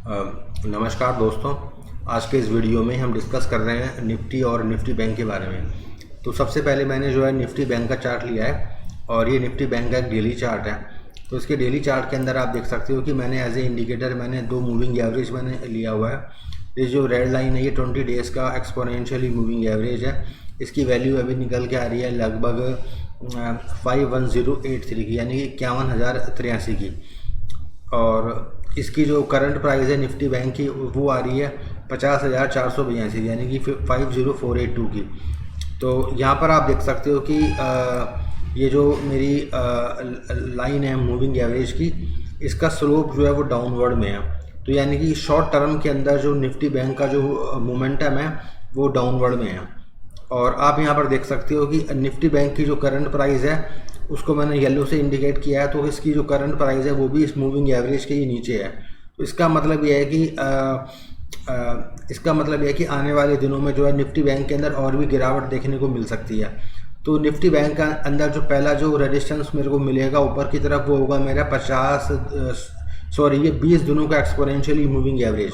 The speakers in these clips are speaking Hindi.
नमस्कार दोस्तों। आज के इस वीडियो में हम डिस्कस कर रहे हैं निफ्टी और निफ्टी बैंक के बारे में। तो सबसे पहले मैंने जो है निफ्टी बैंक का चार्ट लिया है और ये निफ्टी बैंक का एक डेली चार्ट है। तो इसके डेली चार्ट के अंदर आप देख सकते हो कि मैंने एज ए इंडिकेटर मैंने दो मूविंग एवरेज मैंने लिया हुआ है। ये जो रेड लाइन है ये 20 डेज़ का एक्सपोनेंशियली मूविंग एवरेज है। इसकी वैल्यू अभी निकल के आ रही है लगभग 51083 की, यानी कि 51,083 की। और इसकी जो करंट प्राइस है निफ्टी बैंक की वो आ रही है 50,482 यानी कि 50482 की। तो यहाँ पर आप देख सकते हो कि ये जो मेरी लाइन है मूविंग एवरेज की, इसका स्लोप जो है वो डाउनवर्ड में है। तो यानी कि शॉर्ट टर्म के अंदर जो निफ्टी बैंक का जो मोमेंटम है वो डाउनवर्ड में है। और आप यहाँ पर देख सकते हो कि निफ्टी बैंक की जो करंट प्राइस है उसको मैंने येलो से इंडिकेट किया है। तो इसकी जो करंट प्राइस है वो भी इस मूविंग एवरेज के ही नीचे है। तो इसका मतलब ये है कि आने वाले दिनों में जो है निफ्टी बैंक के अंदर और भी गिरावट देखने को मिल सकती है। तो निफ्टी बैंक का अंदर जो पहला जो रेजिस्टेंस मेरे को मिलेगा ऊपर की तरफ वो होगा मेरा 20 दिनों का एक्सपोनेंशियली मूविंग एवरेज।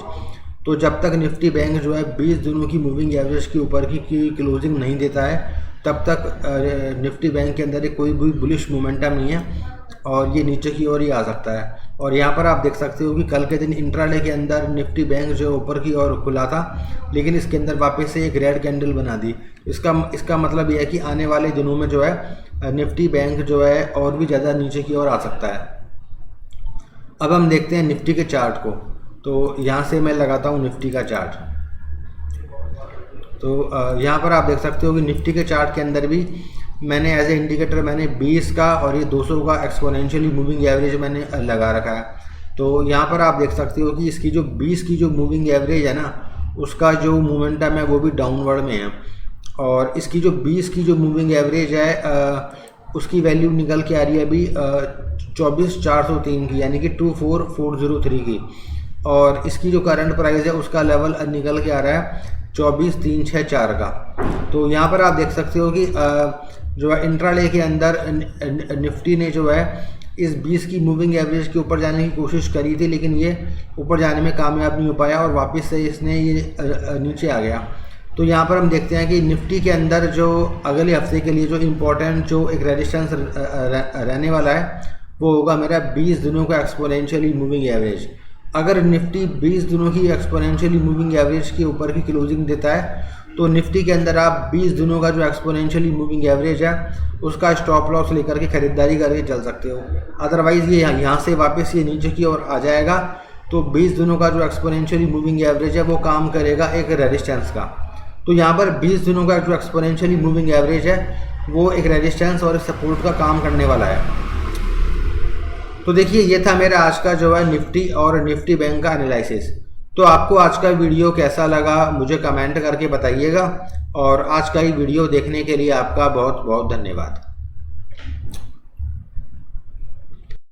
तो जब तक निफ्टी बैंक जो है 20 दिनों की मूविंग एवरेज के ऊपर की क्लोजिंग नहीं देता है तब तक निफ्टी बैंक के अंदर कोई भी बुलिश मोमेंटम नहीं है और ये नीचे की ओर ही आ सकता है। और यहाँ पर आप देख सकते हो कि कल के दिन इंट्राडे के अंदर निफ्टी बैंक जो ऊपर की ओर खुला था, लेकिन इसके अंदर वापस से एक रेड कैंडल बना दी। इसका मतलब यह है कि आने वाले दिनों में जो है निफ्टी बैंक जो है और भी ज़्यादा नीचे की ओर आ सकता है। अब हम देखते हैं निफ्टी के चार्ट को। तो यहाँ से मैं लगाता हूँ निफ्टी का चार्ट। तो यहाँ पर आप देख सकते हो कि निफ्टी के चार्ट के अंदर भी मैंने एज ए इंडिकेटर मैंने 20 का और ये 200 का एक्सपोनेंशियली मूविंग एवरेज मैंने लगा रखा है। तो यहाँ पर आप देख सकते हो कि इसकी जो 20 की जो मूविंग एवरेज है ना, उसका जो मोमेंटम है वो भी डाउनवर्ड में है। और इसकी जो 20 की जो मूविंग एवरेज है उसकी वैल्यू निकल के आ रही है अभी 24,403 की, यानी कि 24,403 की। और इसकी जो करंट प्राइस है उसका लेवल निकल के आ रहा है 24,364 का। तो यहाँ पर आप देख सकते हो कि जो है इंट्राडे के अंदर निफ्टी ने जो है इस 20 की मूविंग एवरेज के ऊपर जाने की कोशिश करी थी, लेकिन ये ऊपर जाने में कामयाब नहीं हो पाया और वापस से इसने ये नीचे आ गया। तो यहाँ पर हम देखते हैं कि निफ्टी के अंदर जो अगले हफ्ते के लिए जो इम्पोर्टेंट जो एक रेजिस्टेंस रहने वाला है वो होगा मेरा 20 दिनों का एक्सपोनेंशियली मूविंग एवरेज। अगर निफ्टी 20 दिनों की एक्सपोनेंशियली मूविंग एवरेज के ऊपर की क्लोजिंग देता है तो निफ्टी के अंदर आप 20 दिनों का जो एक्सपोनेंशियली मूविंग एवरेज है उसका स्टॉप लॉस लेकर के खरीदारी करके चल सकते हो। अदरवाइज़ ये यहाँ से वापस ये नीचे की ओर आ जाएगा। तो 20 दिनों का जो एक्सपोनेंशियली मूविंग एवरेज है वो काम करेगा एक रेजिस्टेंस का। तो यहाँ पर 20 दिनों का जो एक्सपोनेंशियली मूविंग एवरेज है वो एक रेजिस्टेंस और एक सपोर्ट का काम करने वाला है। तो देखिए ये था मेरा आज का जो है निफ्टी और निफ्टी बैंक का एनालिसिस। तो आपको आज का वीडियो कैसा लगा मुझे कमेंट करके बताइएगा और आज का ही वीडियो देखने के लिए आपका बहुत बहुत धन्यवाद।